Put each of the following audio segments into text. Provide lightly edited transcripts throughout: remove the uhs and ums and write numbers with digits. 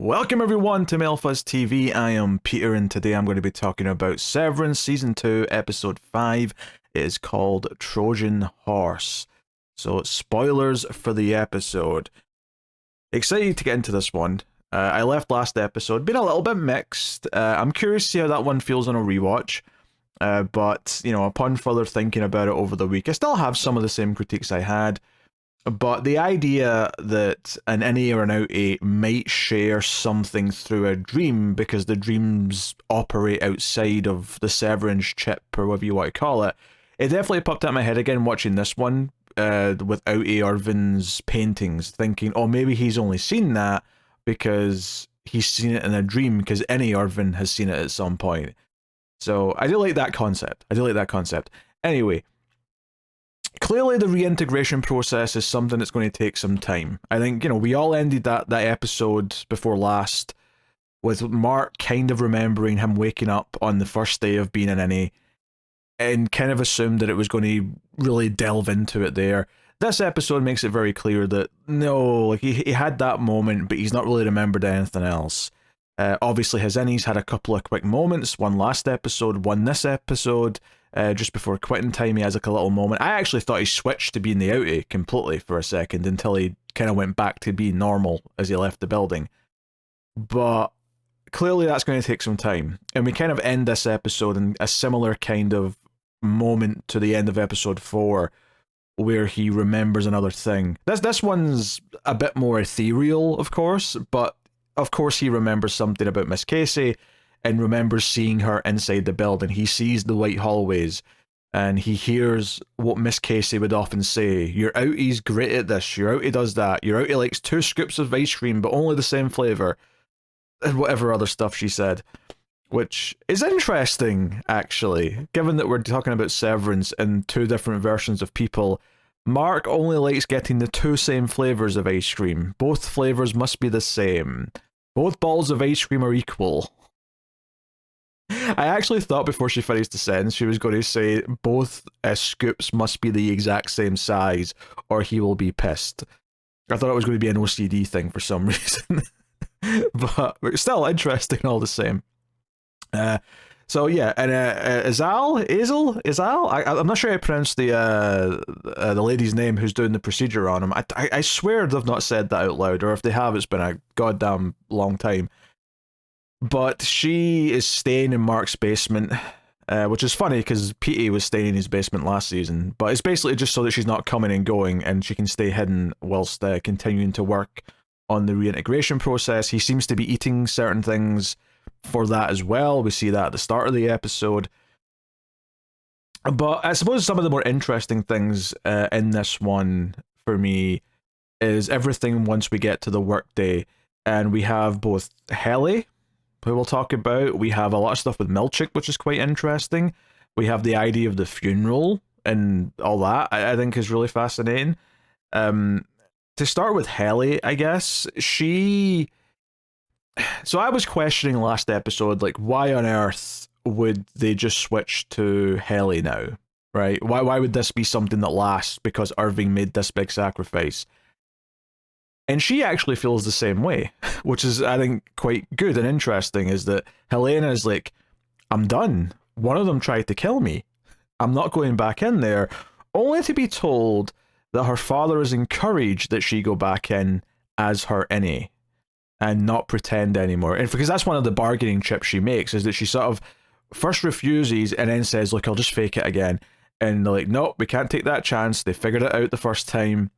Welcome everyone to Melfuzz TV. I am Peter and today I'm going to be talking about Severance Season 2 Episode 5. It is called Trojan Horse. So spoilers for the episode. Excited to get into this one. I left last episode being a little bit mixed. I'm curious to see how that one feels on a rewatch. But, you know, upon further thinking about it over the week, I still have some of the same critiques I had. But the idea that an innie or an outie might share something through a dream because the dreams operate outside of the Severance chip or whatever you want to call it, it definitely popped out of my head again watching this one with outie Irving's paintings, thinking, oh, maybe he's only seen that because he's seen it in a dream because innie Irving has seen it at some point. So I do like that concept. Anyway. Clearly, the reintegration process is something that's going to take some time. I think, you know, we all ended that episode before last with Mark kind of remembering him waking up on the first day of being an innie and kind of assumed that it was going to really delve into it there. This episode makes it very clear that, no, like he had that moment, but he's not really remembered anything else. Obviously, his innies had a couple of quick moments, one last episode, one this episode. Just before quitting time, he has like a little moment. I actually thought he switched to being the outie completely for a second until he kind of went back to being normal as he left the building. But clearly that's going to take some time. And we kind of end this episode in a similar kind of moment to the end of episode 4 where he remembers another thing. This one's a bit more ethereal, of course, but of course he remembers something about Miss Casey and remembers seeing her inside the building. He sees the white hallways, and he hears what Miss Casey would often say, your outie's great at this, your outie does that, your outie likes 2 scoops of ice cream, but only the same flavour, and whatever other stuff she said. Which is interesting, actually, given that we're talking about Severance and 2 different versions of people. Mark only likes getting the 2 same flavours of ice cream. Both flavours must be the same. Both balls of ice cream are equal. I actually thought before she finished the sentence she was going to say both scoops must be the exact same size or he will be pissed. I thought it was going to be an OCD thing for some reason. But still interesting all the same. So yeah, and Azal? I'm not sure how to pronounce the lady's name who's doing the procedure on him. I swear they've not said that out loud, or if they have, it's been a goddamn long time. But she is staying in Mark's basement, which is funny because Petey was staying in his basement last season. But it's basically just so that she's not coming and going and she can stay hidden whilst continuing to work on the reintegration process. He seems to be eating certain things for that as well. We see that at the start of the episode. But I suppose some of the more interesting things in this one for me is everything once we get to the workday. And we have both Helly, who we'll talk about. We have a lot of stuff with Milcheck, which is quite interesting. We have the idea of the funeral and all that, I think is really fascinating. To start with Helly, I guess, so I was questioning last episode, like, why on earth would they just switch to Helly now, right? Why would this be something that lasts because Irving made this big sacrifice? And she actually feels the same way, which is, I think, quite good and interesting, is that Helena is like, I'm done. One of them tried to kill me. I'm not going back in there, only to be told that her father is encouraged that she go back in as her innie and not pretend anymore. And because that's one of the bargaining chips she makes, is that she sort of first refuses and then says, look, I'll just fake it again. And they're like, nope, we can't take that chance. They figured it out the first time.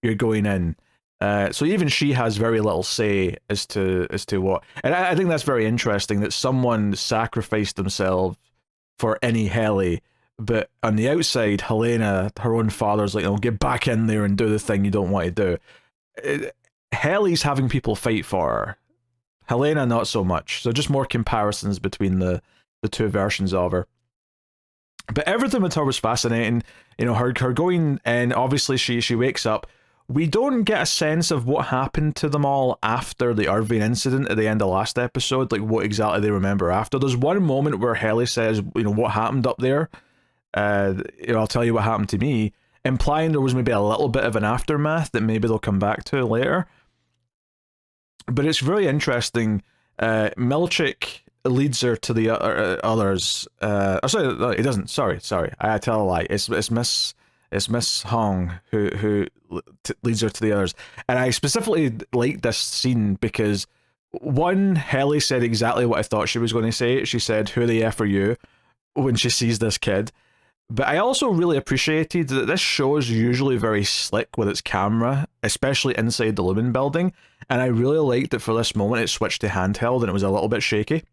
You're going in. So even she has very little say as to what, and I think that's very interesting that someone sacrificed themselves for any Helly, but on the outside, Helena, her own father's like, "Oh, get back in there and do the thing you don't want to do." Helly's having people fight for her. Helena, not so much. So just more comparisons between the 2 versions of her. But everything with her was fascinating. You know, her going, and obviously she wakes up. We don't get a sense of what happened to them all after the Irving incident at the end of last episode, like what exactly they remember after. There's one moment where Helly says, you know, what happened up there? You know, I'll tell you what happened to me, implying there was maybe a little bit of an aftermath that maybe they'll come back to later. But it's very interesting. Milcheck leads her to the others. Sorry, no, it doesn't. Sorry. I tell a lie. It's Miss Hong who leads her to the others. And I specifically like this scene because one, Helly said exactly what I thought she was going to say. She said, "Who the F are you?" when she sees this kid. But I also really appreciated that this show is usually very slick with its camera, especially inside the Lumon building, and I really liked that for this moment it switched to handheld and it was a little bit shaky.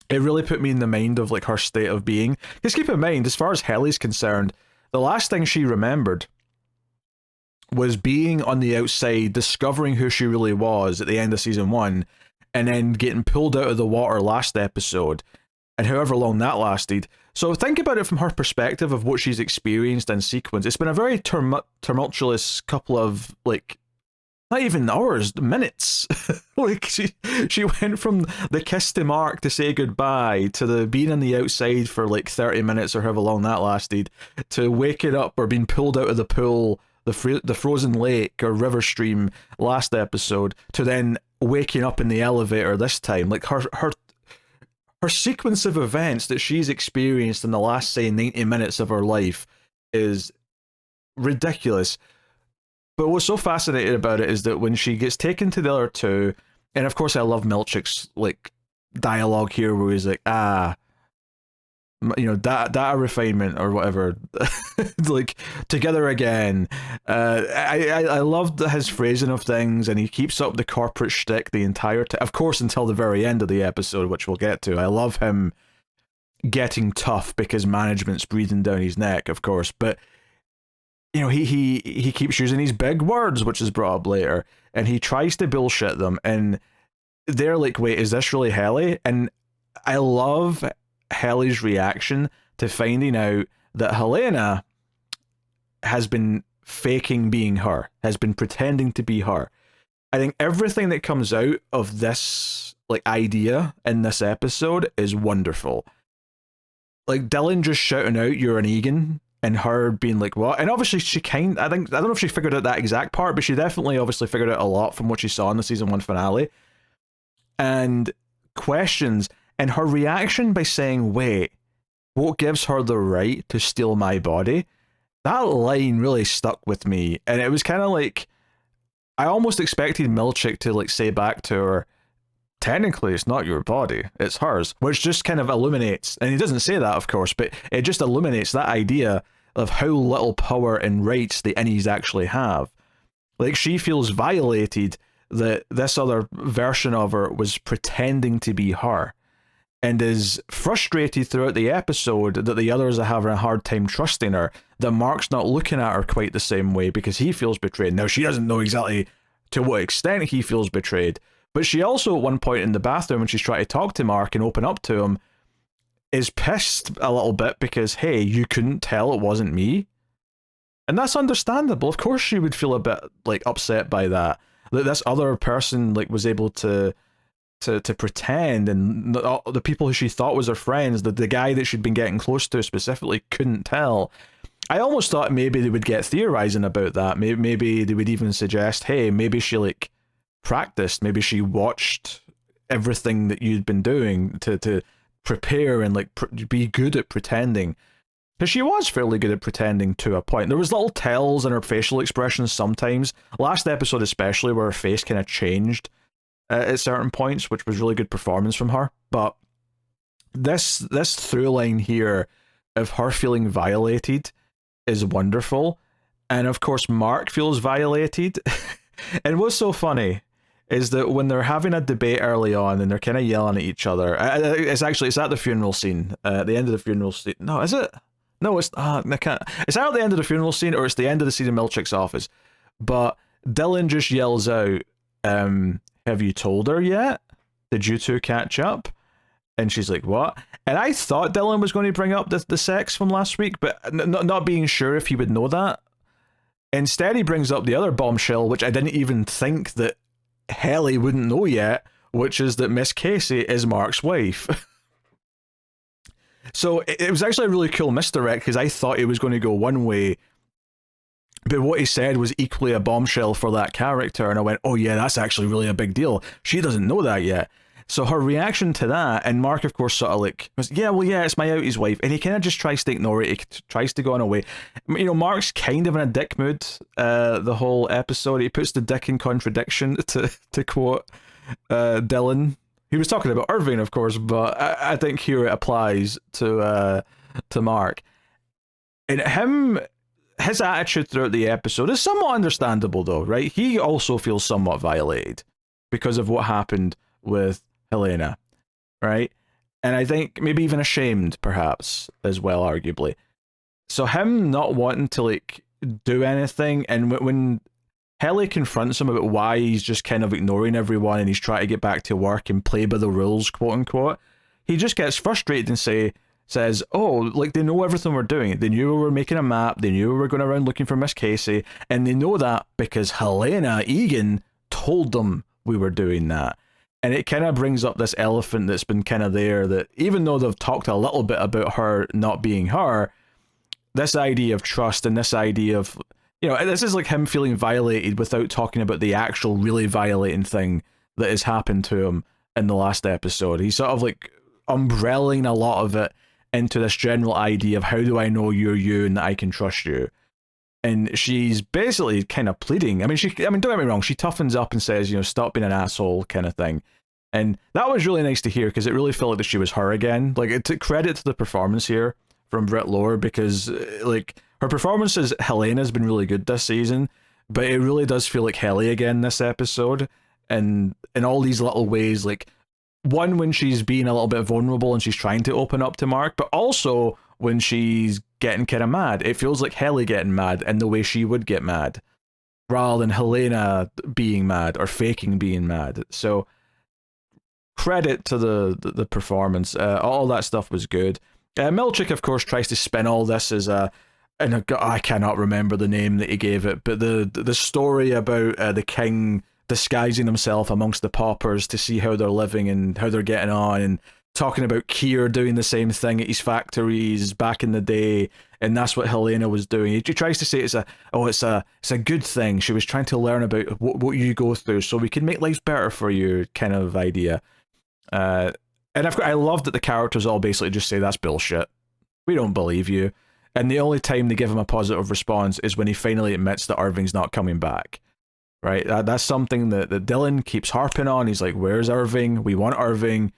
It really put me in the mind of like her state of being. Because keep in mind, as far as Helly's concerned, the last thing she remembered was being on the outside, discovering who she really was at the end of season 1, and then getting pulled out of the water last episode, and however long that lasted. So think about it from her perspective of what she's experienced in sequence. It's been a very tumultuous couple of, like, not even hours, minutes. Like, she went from the kiss to Mark to say goodbye, to the being on the outside for like 30 minutes or however long that lasted, to waking up or being pulled out of the pool, the frozen lake or river stream last episode, to then waking up in the elevator this time. Like, her sequence of events that she's experienced in the last, say, 90 minutes of her life is ridiculous. But what's so fascinating about it is that when she gets taken to the other two, and of course I love Milcheck's like dialogue here where he's like, data refinement or whatever, like, together again. I loved his phrasing of things, and he keeps up the corporate shtick the entire time, of course, until the very end of the episode, which we'll get to. I love him getting tough because management's breathing down his neck, of course, but you know, he keeps using these big words, which is brought up later, and he tries to bullshit them, and they're like, wait, is this really Helly? And I love Helly's reaction to finding out that Helena has been faking being her, has been pretending to be her. I think everything that comes out of this like idea in this episode is wonderful. Like Dylan just shouting out, "You're an Egan," and her being like, "What?" And obviously I don't know if she figured out that exact part, but she definitely obviously figured out a lot from what she saw in the season 1 finale. And questions, and her reaction by saying, "Wait, what gives her the right to steal my body?" That line really stuck with me, and it was kind of like, I almost expected Milcheck to like say back to her, "Technically it's not your body, it's hers," which just kind of illuminates, and he doesn't say that of course, but it just illuminates that idea of how little power and rights the innies actually have. Like, she feels violated that this other version of her was pretending to be her, and is frustrated throughout the episode that the others are having a hard time trusting her, that Mark's not looking at her quite the same way because he feels betrayed. Now, she doesn't know exactly to what extent he feels betrayed, but she also at one point in the bathroom when she's trying to talk to Mark and open up to him is pissed a little bit because, hey, you couldn't tell it wasn't me. And that's understandable. Of course she would feel a bit like upset by that this other person like was able to pretend, and the people who she thought was her friends, the guy that she'd been getting close to specifically, couldn't tell. I almost thought maybe they would get theorizing about that. Maybe they would even suggest, hey, maybe she like practiced, maybe she watched everything that you'd been doing to prepare and like be good at pretending. Because she was fairly good at pretending to a point. There was little tells in her facial expressions sometimes. Last episode especially, where her face kind of changed at certain points, which was really good performance from her. But this through line here of her feeling violated is wonderful. And of course Mark feels violated. And what's so funny is that when they're having a debate early on and they're kind of yelling at each other, it's at the funeral scene, at the end of the funeral scene. No, is it? No, it's I can't. It's either the end of the funeral scene or it's the end of the scene in Milcheck's office. But Dylan just yells out, "Have you told her yet? Did you two catch up?" And she's like, "What?" And I thought Dylan was going to bring up the sex from last week, but not being sure if he would know that. Instead, he brings up the other bombshell, which I didn't even think that Helly wouldn't know yet, which is that Miss Casey is Mark's wife. So it was actually a really cool misdirect, because I thought it was going to go one way But what he said was equally a bombshell for that character, and I went, oh yeah, that's actually really a big deal. She doesn't know that yet. So her reaction to that, and Mark, of course, sort of like goes, yeah, well, yeah, it's my outies wife, and he kind of just tries to ignore it. He tries to go on away. You know, Mark's kind of in a dick mood the whole episode. He puts the dick in contradiction, to quote Dylan. He was talking about Irving, of course, but I think here it applies to Mark. And his attitude throughout the episode is somewhat understandable, though, right? He also feels somewhat violated because of what happened with Helena, right? And I think maybe even ashamed, perhaps, as well, arguably. So him not wanting to, like, do anything, and when Helly confronts him about why he's just kind of ignoring everyone and he's trying to get back to work and play by the rules, quote-unquote, he just gets frustrated and says, oh, like, they know everything we're doing. They knew we were making a map, they knew we were going around looking for Miss Casey, and they know that because Helena Egan told them we were doing that. And it kind of brings up this elephant that's been kind of there, that even though they've talked a little bit about her not being her, this idea of trust and this idea of, you know, this is like him feeling violated without talking about the actual really violating thing that has happened to him in the last episode. He's sort of like umbrelling a lot of it into this general idea of how do I know you're you and that I can trust you. And she's basically kind of pleading. I mean, don't get me wrong, she toughens up and says, you know, stop being an asshole kind of thing. And that was really nice to hear because it really felt like that she was her again. Like, it took credit to the performance here from Britt Lower because, like, her performance as Helena's been really good this season, but it really does feel like Helly again this episode. And in all these little ways, like, one, when she's being a little bit vulnerable and she's trying to open up to Mark, but also when she's getting kind of mad. It feels like Helly getting mad in the way she would get mad, rather than Helena being mad or faking being mad. So credit to the performance. All that stuff was good. Milcheck, of course, tries to spin all this as I cannot remember the name that he gave it, but the story about the king disguising himself amongst the paupers to see how they're living and how they're getting on, and talking about Keir doing the same thing at his factories back in the day, and that's what Helena was doing. He tries to say it's a good thing. She was trying to learn about what you go through so we can make life better for you, kind of idea. And I love that the characters all basically just say that's bullshit. We don't believe you. And the only time they give him a positive response is when he finally admits that Irving's not coming back. Right? That's something that Dylan keeps harping on. He's like, where's Irving? We want Irving.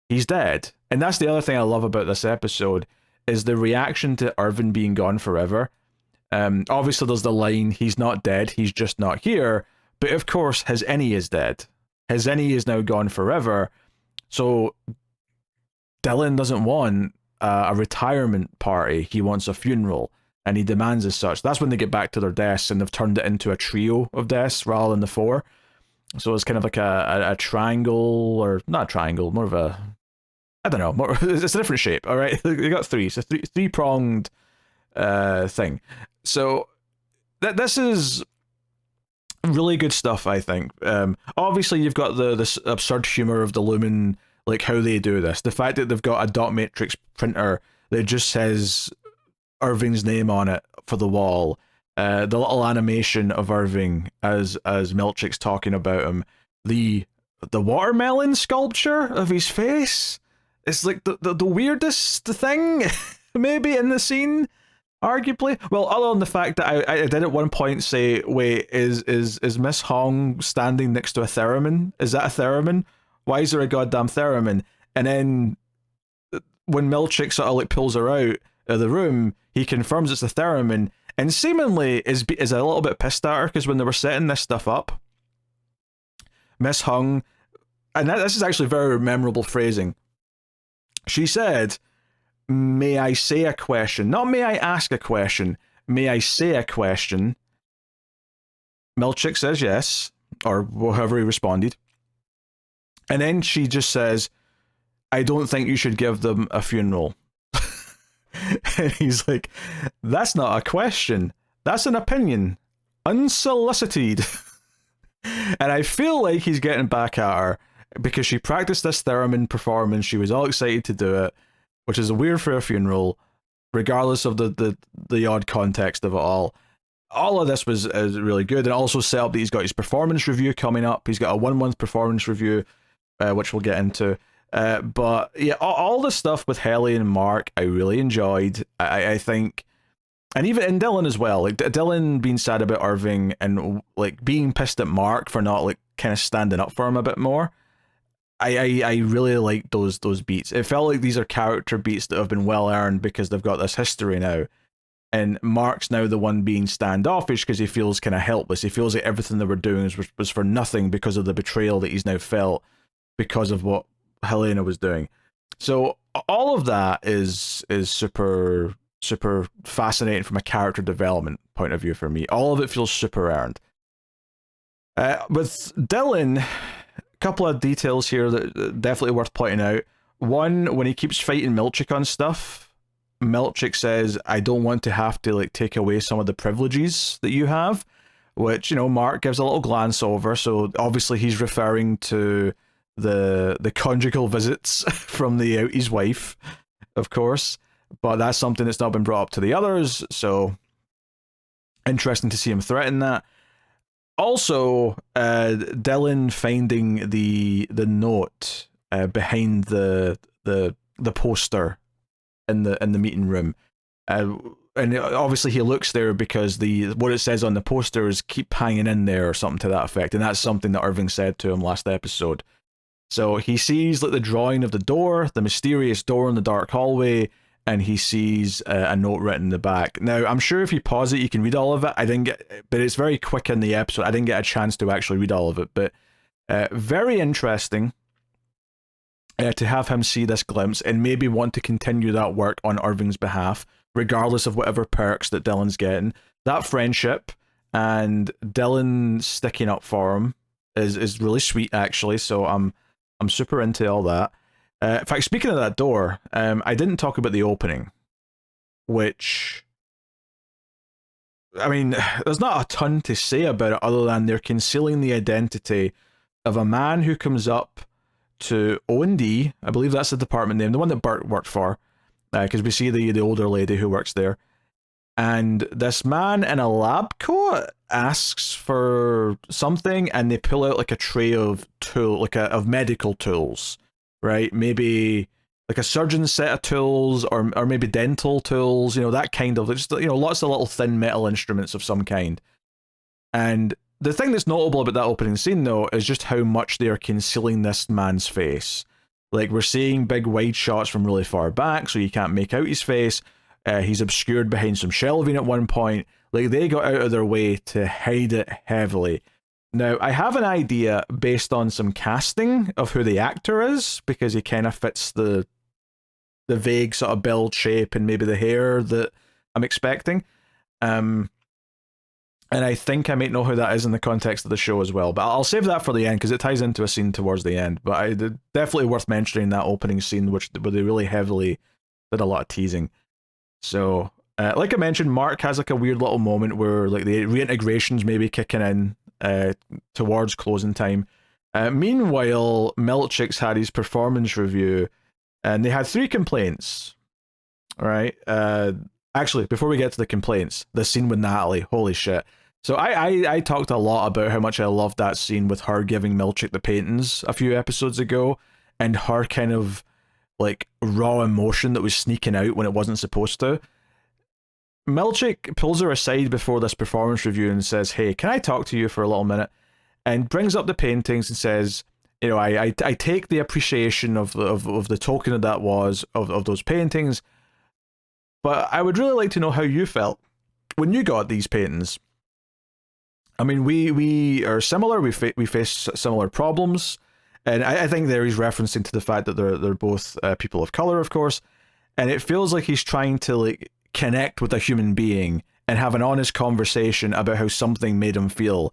He's dead. And that's the other thing I love about this episode, is the reaction to Irving being gone forever. Obviously there's the line, he's not dead, he's just not here. But of course, his innie is dead. His innie is now gone forever. So Dylan doesn't want a retirement party. He wants a funeral, and he demands as such. That's when they get back to their desks, and they've turned it into a trio of desks rather than the four. So it's kind of like a triangle, or not a triangle, more of a, I don't know, it's a different shape, all right? You got three, so three-pronged thing. So this is really good stuff, I think. Obviously, you've got this absurd humor of the Lumon, like how they do this. The fact that they've got a dot matrix printer that just says Irving's name on it for the wall. The little animation of Irving as Milcheck's talking about him. The watermelon sculpture of his face. It's like the weirdest thing maybe in the scene, arguably. Well, other than the fact that I did at one point say, wait, is Miss Hong standing next to a theremin? Is that a theremin? Why is there a goddamn theremin? And then when Milcheck sort of like pulls her out of the room, he confirms it's a theremin, and seemingly is a little bit pissed at her, because when they were setting this stuff up, Miss Hung, and this is actually very memorable phrasing, she said, may I say a question? Not may I ask a question, may I say a question? Milcheck says yes, or however he responded. And then she just says, I don't think you should give them a funeral. And he's like, that's not a question, that's an opinion, unsolicited. And I feel like he's getting back at her because she practiced this theremin performance, she was all excited to do it, which is weird for a funeral, regardless of the odd context of it all. all of this is really good, and also set up that he's got his performance review coming up. He's got a 1 month performance review, which we'll get into. But yeah, all the stuff with Helly and Mark, I really enjoyed. I think, and even in Dylan as well, like Dylan being sad about Irving and like being pissed at Mark for not like kind of standing up for him a bit more. I really like those beats. It felt like these are character beats that have been well earned because they've got this history now. And Mark's now the one being standoffish because he feels kind of helpless. He feels like everything they were doing was for nothing because of the betrayal that he's now felt because of what Helena was doing. So all of that is super fascinating from a character development point of view for me. All of it feels super earned. With Dylan, a couple of details here that definitely worth pointing out. One, when he keeps fighting Milcheck on stuff, Milcheck says, I don't want to have to like take away some of the privileges that you have, which, you know, Mark gives a little glance over. So obviously he's referring to the conjugal visits from the outie's wife, of course, but that's something that's not been brought up to the others. So interesting to see him threaten that. Also, Dylan finding the note behind the poster in the meeting room, and obviously he looks there because what it says on the poster is keep hanging in there or something to that effect, and that's something that Irving said to him last episode. So he sees like the drawing of the door, the mysterious door in the dark hallway, and he sees a note written in the back. Now, I'm sure if you pause it, you can read all of it. I didn't get, but it's very quick in the episode. I didn't get a chance to actually read all of it, but very interesting to have him see this glimpse and maybe want to continue that work on Irving's behalf, regardless of whatever perks that Dylan's getting. That friendship and Dylan sticking up for him is really sweet, actually. So I'm super into all that. In fact, speaking of that door, I didn't talk about the opening, which, I mean, there's not a ton to say about it other than they're concealing the identity of a man who comes up to O&D, I believe that's the department name, the one that Bert worked for, because we see the older lady who works there. And this man in a lab coat asks for something, and they pull out like a tray of of medical tools, right? Maybe like a surgeon's set of tools, or maybe dental tools, you know, that kind of, just, you know, lots of little thin metal instruments of some kind. And the thing that's notable about that opening scene, though, is just how much they are concealing this man's face. Like, we're seeing big wide shots from really far back, so you can't make out his face. He's obscured behind some shelving at one point. Like, they got out of their way to hide it heavily. Now, I have an idea based on some casting of who the actor is, because he kind of fits the vague sort of build shape and maybe the hair that I'm expecting. And I think I might know who that is in the context of the show as well. But I'll save that for the end because it ties into a scene towards the end. But definitely worth mentioning that opening scene, where they really heavily did a lot of teasing. So, like I mentioned, Mark has like a weird little moment where like the reintegration's maybe kicking in towards closing time. Meanwhile, Milcheck's had his performance review, and they had 3 complaints. All right. Actually, before we get to the complaints, the scene with Natalie, holy shit. So I talked a lot about how much I loved that scene with her giving Milcheck the paintings a few episodes ago, and her kind of like raw emotion that was sneaking out when it wasn't supposed to. Milcheck pulls her aside before this performance review and says, hey, can I talk to you for a little minute? And brings up the paintings and says, you know, I take the appreciation of the token that was of those paintings, but I would really like to know how you felt when you got these paintings. I mean, we are similar. We face similar problems, and I think there he's referencing to the fact that they're both people of color, of course. And it feels like he's trying to like connect with a human being and have an honest conversation about how something made him feel.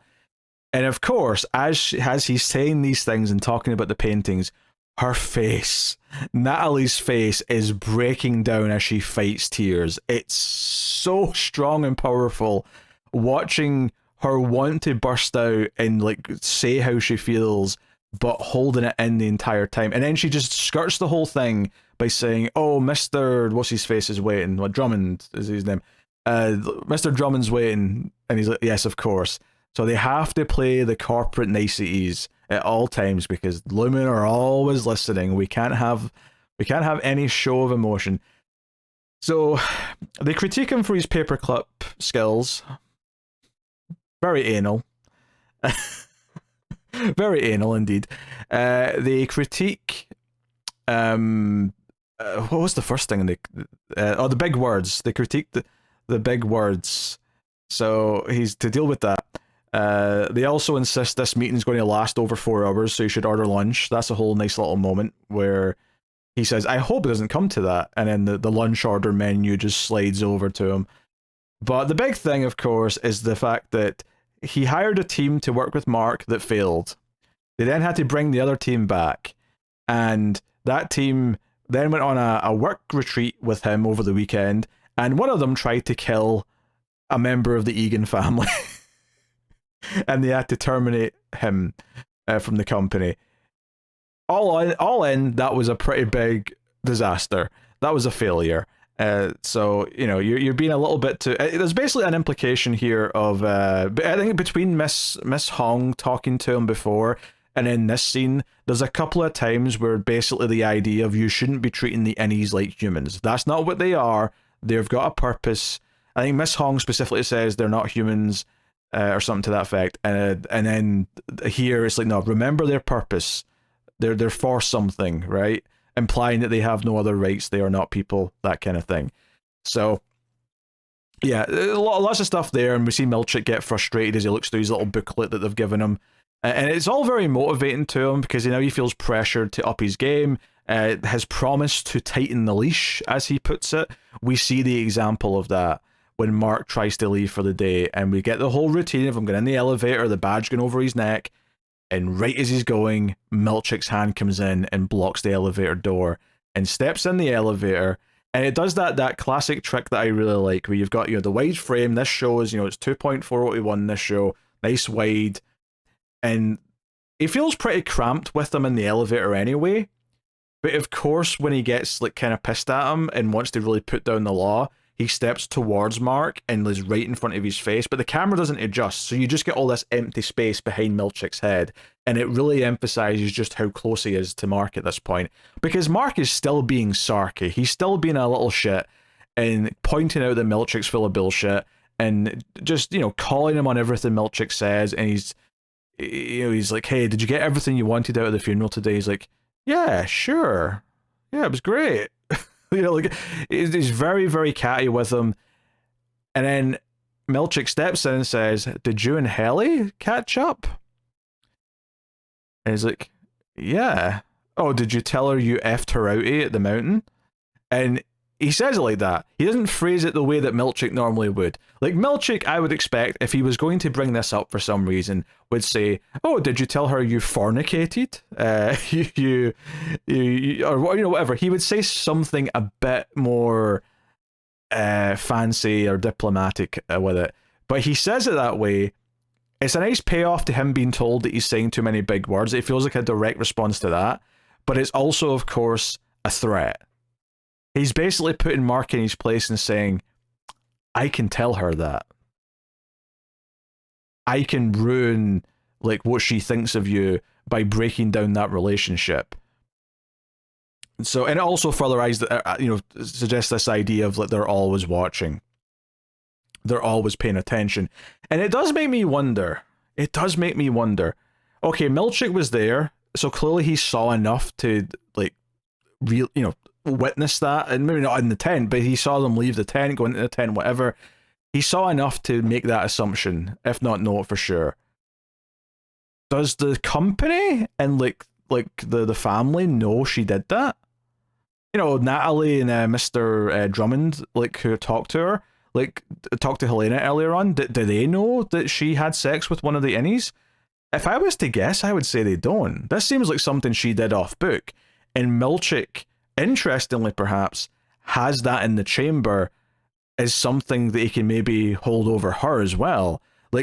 And of course, as he's saying these things and talking about the paintings, her face, Natalie's face, is breaking down as she fights tears. It's so strong and powerful watching her want to burst out and like say how she feels, but holding it in the entire time. And then she just skirts the whole thing by saying, oh, Mr. what's his face is waiting. Well, Drummond is his name. Mr. Drummond's waiting, and he's like, yes, of course. So they have to play the corporate niceties at all times because Lumon are always listening. We can't have any show of emotion. So they critique him for his paperclip skills. Very anal. Very anal indeed. They critique what was the first thing? The big words. They critique the big words. So he's to deal with that. They also insist this meeting's going to last over 4 hours, so you should order lunch. That's a whole nice little moment where he says, I hope it doesn't come to that, and then the lunch order menu just slides over to him. But the big thing, of course, is the fact that he hired a team to work with Mark that failed. They then had to bring the other team back, and that team then went on a work retreat with him over the weekend, and one of them tried to kill a member of the Egan family. And they had to terminate him from the company. All in, that was a pretty big disaster. That was a failure. So, you know, you're being a little bit too... There's basically an implication here of... I think between Miss Hong talking to him before and in this scene, there's a couple of times where basically the idea of you shouldn't be treating the innies like humans. That's not what they are. They've got a purpose. I think Miss Hong specifically says they're not humans or something to that effect. And then here it's like, no, remember their purpose. They're for something, right? Implying that they have no other rights, they are not people, that kind of thing. So, yeah, lots of stuff there, and we see Milcheck get frustrated as he looks through his little booklet that they've given him. And it's all very motivating to him, because now he feels pressured to up his game. His promise to tighten the leash, as he puts it, we see the example of that when Mark tries to leave for the day, and we get the whole routine of him going in the elevator, the badge going over his neck, and right as he's going, Milcheck's hand comes in and blocks the elevator door and steps in the elevator. And it does that classic trick that I really like, where you've got, the wide frame. This shows, it's 2.481 this show, nice wide. And he feels pretty cramped with them in the elevator anyway. But of course, when he gets kind of pissed at him and wants to really put down the law, he steps towards Mark and is right in front of his face, but the camera doesn't adjust, so you just get all this empty space behind Milcheck's head, and it really emphasizes just how close he is to Mark at this point, because Mark is still being sarky. He's still being a little shit and pointing out that Milcheck's full of bullshit and just, calling him on everything Milcheck says, and he's like, hey, did you get everything you wanted out of the funeral today? He's like, yeah, sure. Yeah, it was great. He's very, very catty with him. And then Milcheck steps in and says, did you and Helly catch up? And he's like, yeah. Oh, did you tell her you effed her outie at the mountain? And he says it like that. He doesn't phrase it the way that Milcheck normally would. Like, Milcheck, I would expect, if he was going to bring this up for some reason, would say, oh, did you tell her you fornicated? Or whatever. He would say something a bit more fancy or diplomatic with it. But he says it that way. It's a nice payoff to him being told that he's saying too many big words. It feels like a direct response to that. But it's also, of course, a threat. He's basically putting Mark in his place and saying, I can tell her that. I can ruin what she thinks of you by breaking down that relationship. So, and it also further suggests this idea of they're always watching. They're always paying attention. And it does make me wonder. Okay, Milcheck was there, so clearly he saw enough to witness that, and maybe not in the tent, but he saw them leave the tent, go into the tent, whatever. He saw enough to make that assumption, if not know it for sure. Does the company and the family know she did that? Natalie and Mr. Drummond, who talked to her, talked to Helena earlier on, do they know that she had sex with one of the innies? If I was to guess, I would say they don't. This seems like something she did off book, and Milcheck, interestingly perhaps, has that in the chamber as something that he can maybe hold over her as well.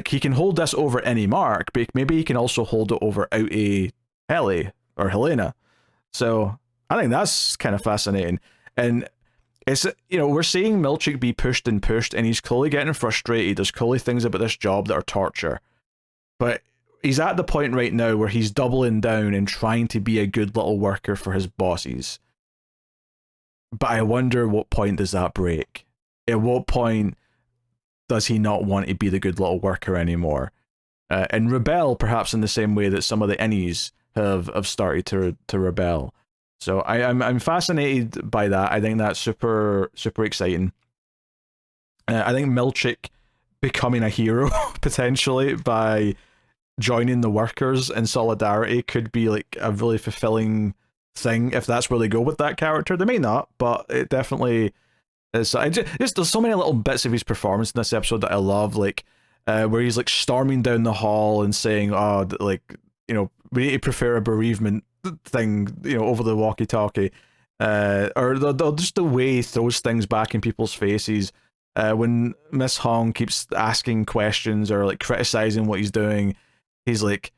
He can hold this over any Mark, but maybe he can also hold it over out a Helly or Helena. So I think that's kind of fascinating. And it's, you know, we're seeing Milcheck be pushed and pushed, and he's clearly getting frustrated. There's clearly things about this job that are torture. But he's at the point right now where he's doubling down and trying to be a good little worker for his bosses. But I wonder what point does that break? At what point does he not want to be the good little worker anymore? And rebel, perhaps in the same way that some of the innies have started to rebel. So I'm fascinated by that. I think that's super exciting. I think Milcheck becoming a hero potentially by joining the workers in solidarity could be like a really fulfilling thing if that's where they go with that character. They may not, but it definitely is. There's so many little bits of his performance in this episode that I love, like where he's like storming down the hall and saying, "Oh, like, you know, we need to prefer a bereavement thing, you know, over the walkie-talkie," or just the way he throws things back in people's faces. When Miss Hong keeps asking questions or like criticizing what he's doing, he's like,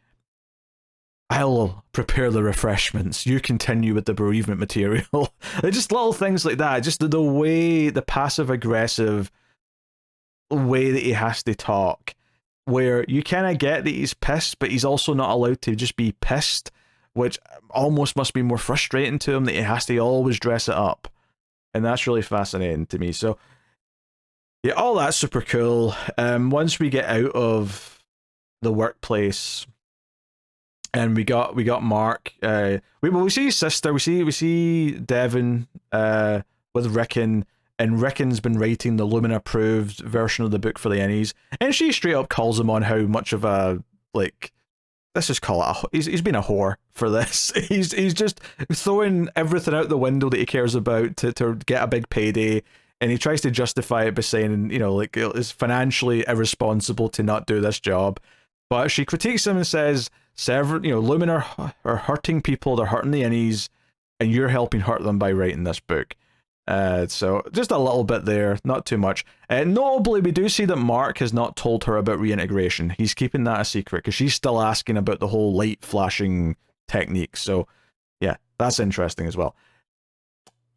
"I'll prepare the refreshments. You continue with the bereavement material." Just little things like that. Just the way, the passive-aggressive way that he has to talk, where you kind of get that he's pissed, but he's also not allowed to just be pissed, which almost must be more frustrating to him that he has to always dress it up. And that's really fascinating to me. So, yeah, all that's super cool. Once we get out of the workplace, and we got Mark. We see his sister. We see Devon with Rickon, and Rickon's been writing the Lumon approved version of the book for the Ennies, and she straight up calls him on how much of a, like, let's just call it he's been a whore for this. He's just throwing everything out the window that he cares about to get a big payday, and he tries to justify it by saying, you know, like, it's financially irresponsible to not do this job. But she critiques him and says, Lumon are hurting people, they're hurting the Ennies, and you're helping hurt them by writing this book. So just a little bit there, not too much. Notably, we do see that Mark has not told her about reintegration. He's keeping that a secret because she's still asking about the whole light flashing technique. So yeah, that's interesting as well.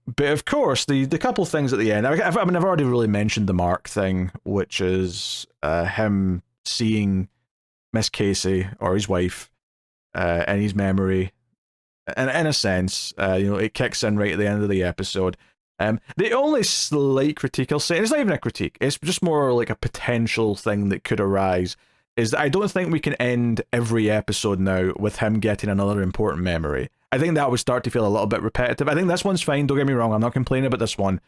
But of course, the couple things at the end, I've already really mentioned the Mark thing, which is him seeing Miss Casey, or his wife, in his memory. And in a sense, it kicks in right at the end of the episode. The only slight critique I'll say, and it's not even a critique, it's just more like a potential thing that could arise, is that I don't think we can end every episode now with him getting another important memory. I think that would start to feel a little bit repetitive. I think this one's fine, don't get me wrong, I'm not complaining about this one.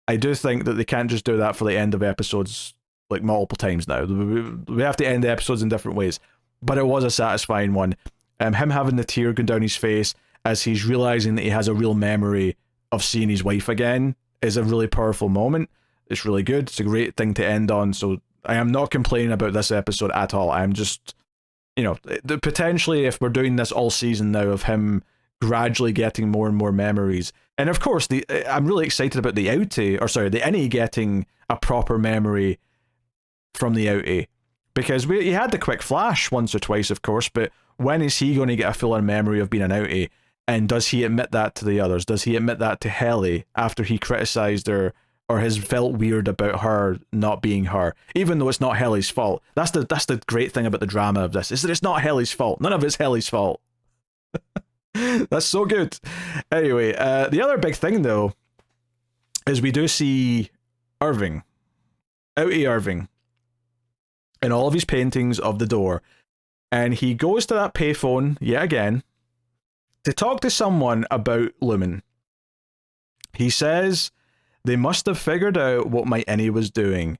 I do think that they can't just do that for the end of episodes like multiple times now. We have to end the episodes in different ways. But it was a satisfying one. Him having the tear going down his face as he's realizing that he has a real memory of seeing his wife again is a really powerful moment. It's really good. It's a great thing to end on. So I am not complaining about this episode at all. I'm just, potentially if we're doing this all season now of him gradually getting more and more memories. And of course, I'm really excited about the Innie getting a proper memory from the outie, because he had the quick flash once or twice, of course, but when is he going to get a full-on memory of being an outie? And does he admit that to the others? Does he admit that to Helly after he criticized her or has felt weird about her not being her, even though it's not Helly's fault? That's the great thing about the drama of this, is that it's not Helly's fault. None of it's Helly's fault. That's so good. Anyway, the other big thing though is we do see Irving, outie Irving, in all of his paintings of the door, and he goes to that payphone yet again to talk to someone about Lumon. He says they must have figured out what my Innie was doing,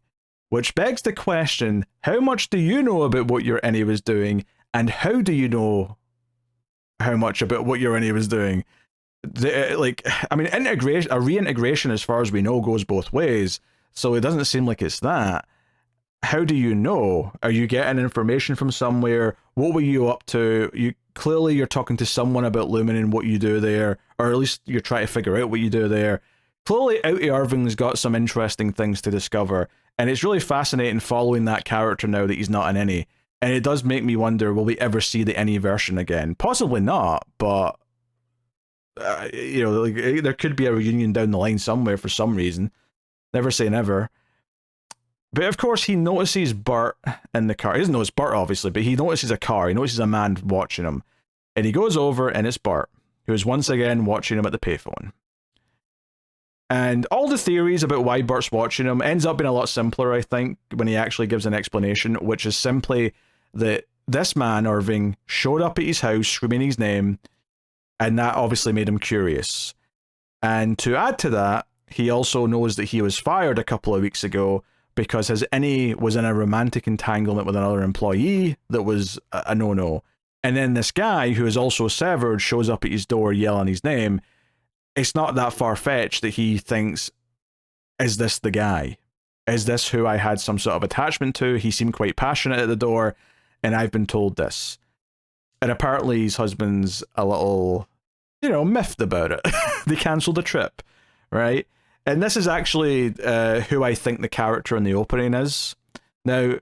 which begs the question, how much do you know about what your Innie was doing, and how do you know how much about what your Innie was doing? A reintegration, as far as we know, goes both ways, so it doesn't seem like it's that. How do you know? Are you getting information from somewhere? What were you up to? You're talking to someone about Lumon and what you do there, or at least you're trying to figure out what you do there. Clearly, outie Irving's got some interesting things to discover, and it's really fascinating following that character now that he's not an Innie. And it does make me wonder, will we ever see the Innie version again? Possibly not, but like, there could be a reunion down the line somewhere for some reason. Never say never. But of course, he notices Bert in the car. He doesn't notice Bert, obviously, but he notices a car. He notices a man watching him. And he goes over, and it's Bert, who is once again watching him at the payphone. And all the theories about why Bert's watching him ends up being a lot simpler, I think, when he actually gives an explanation, which is simply that this man, Irving, showed up at his house screaming his name, and that obviously made him curious. And to add to that, he also knows that he was fired a couple of weeks ago because his innie was in a romantic entanglement with another employee that was a no-no. And then this guy, who is also severed, shows up at his door yelling his name. It's not that far-fetched that he thinks, is this the guy? Is this who I had some sort of attachment to? He seemed quite passionate at the door, and I've been told this. And apparently his husband's a little, miffed about it. They cancelled the trip, right? And this is actually who I think the character in the opening is. Now,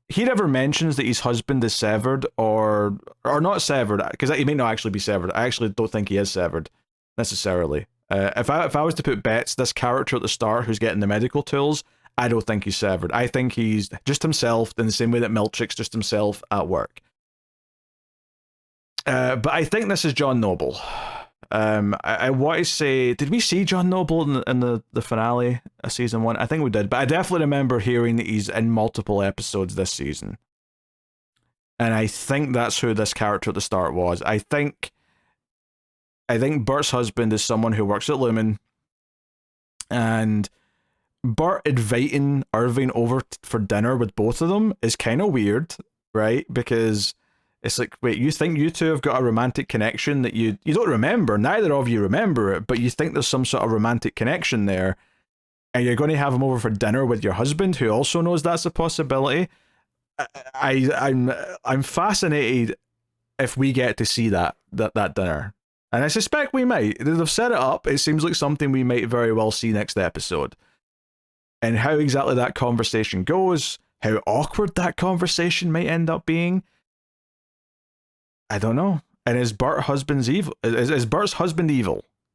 he never mentions that his husband is severed or not severed, because he may not actually be severed. I actually don't think he is severed, necessarily. If I was to put bets, this character at the start who's getting the medical tools, I don't think he's severed. I think he's just himself in the same way that Milcheck's just himself at work. But I think this is John Noble. I want to say, did we see John Noble in the finale of season 1? I think we did, but I definitely remember hearing that he's in multiple episodes this season. And I think that's who this character at the start was. I think Bert's husband is someone who works at Lumon, and Bert inviting Irving over for dinner with both of them is kind of weird, right? Because it's like, wait, you think you two have got a romantic connection that you don't remember, neither of you remember it, but you think there's some sort of romantic connection there, and you're going to have him over for dinner with your husband, who also knows that's a possibility. I'm fascinated if we get to see that dinner. And I suspect we might. They've set it up. It seems like something we might very well see next episode. And how exactly that conversation goes, how awkward that conversation might end up being, I don't know. And is Bert's husband evil?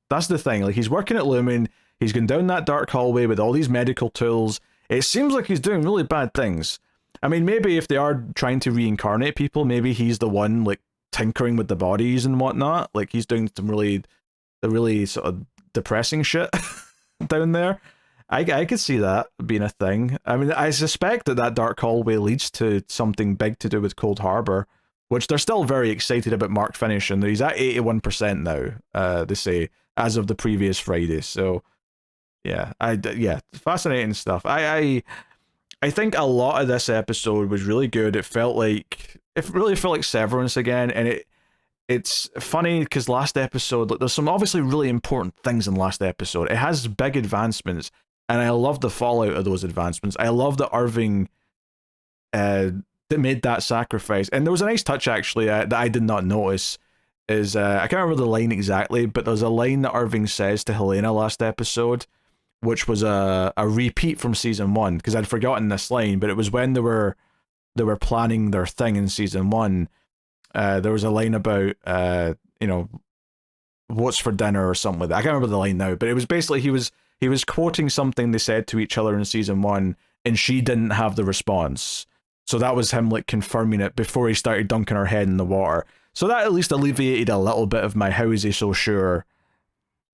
That's the thing. Like, he's working at Lumon. He's going down that dark hallway with all these medical tools. It seems like he's doing really bad things. I mean, maybe if they are trying to reincarnate people, maybe he's the one, like, tinkering with the bodies and whatnot. Like, he's doing some really sort of depressing shit down there. I could see that being a thing. I mean, I suspect that dark hallway leads to something big to do with Cold Harbor, which they're still very excited about Mark finishing. He's at 81% now, they say, as of the previous Friday. So, yeah, fascinating stuff. I think a lot of this episode was really good. It really felt like Severance again, and it's funny because last episode, like, there's some obviously really important things in last episode. It has big advancements, and I love the fallout of those advancements. I love that Irving that made that sacrifice. And there was a nice touch, actually, that I did not notice, is, I can't remember the line exactly, but there's a line that Irving says to Helena last episode, which was a repeat from season 1, because I'd forgotten this line, but it was when they were planning their thing in season 1. There was a line about, what's for dinner or something like that. I can't remember the line now, but it was basically he was quoting something they said to each other in season 1, and she didn't have the response. So that was him, like, confirming it before he started dunking her head in the water. So that at least alleviated a little bit of my how is he so sure,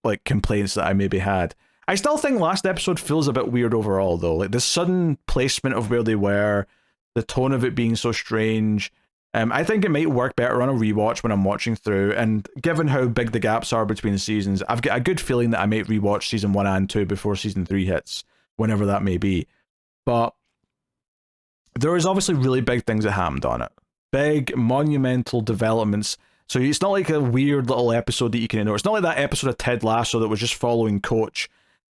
like, complaints that I maybe had. I still think last episode feels a bit weird overall, though. Like, the sudden placement of where they were, the tone of it being so strange. I think it might work better on a rewatch when I'm watching through, and given how big the gaps are between seasons, I've got a good feeling that I might rewatch season 1 and 2 before season 3 hits, whenever that may be. But there is obviously really big things that happened on it. Big, monumental developments. So it's not like a weird little episode that you can ignore. It's not like that episode of Ted Lasso that was just following Coach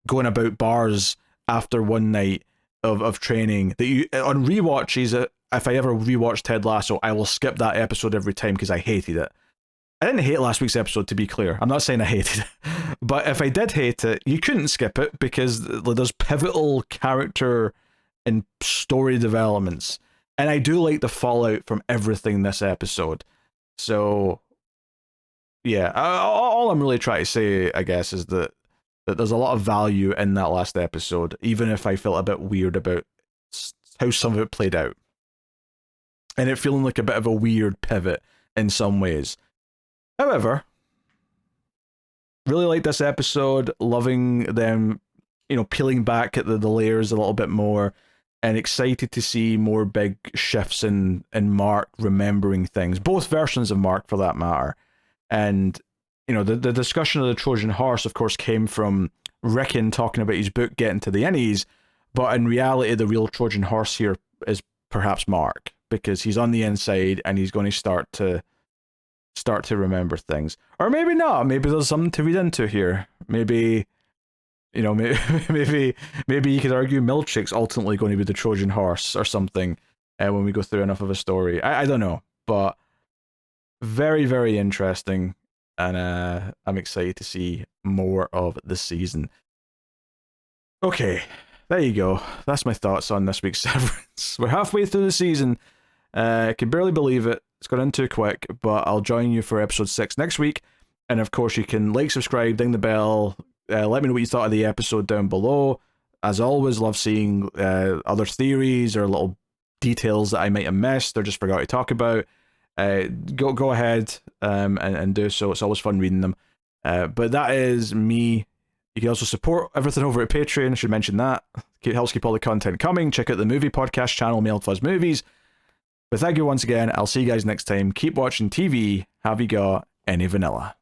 going about bars after one night of training. That you on rewatches, if I ever rewatch Ted Lasso, I will skip that episode every time because I hated it. I didn't hate last week's episode, to be clear. I'm not saying I hated it. But if I did hate it, you couldn't skip it because there's pivotal character and story developments. And I do like the fallout from everything this episode. So yeah, all I'm really trying to say, I guess, is that there's a lot of value in that last episode, even if I felt a bit weird about how some of it played out. And it feeling like a bit of a weird pivot in some ways. However, really like this episode, loving them, peeling back at the layers a little bit more, and excited to see more big shifts in Mark remembering things, both versions of Mark for that matter. And, the discussion of the Trojan horse, of course, came from Rickon talking about his book getting to the innies, but in reality, the real Trojan horse here is perhaps Mark, because he's on the inside and he's going to start to remember things. Or maybe not. Maybe there's something to read into here. Maybe, maybe you could argue Milcheck's ultimately going to be the Trojan horse or something when we go through enough of a story. I don't know, but very, very interesting, and I'm excited to see more of the season. Okay, there you go. That's my thoughts on this week's Severance. We're halfway through the season. I can barely believe it. It's gone in too quick, but I'll join you for episode 6 next week. And of course, you can like, subscribe, ding the bell. Let me know what you thought of the episode down below. As always, love seeing other theories or little details that I might have missed or just forgot to talk about. Go ahead and do so. It's always fun reading them. But that is me. You can also support everything over at Patreon. I should mention that. It helps keep all the content coming. Check out the movie podcast channel, Mailed Fuzz Movies. But thank you once again. I'll see you guys next time. Keep watching TV. Have you got any vanilla?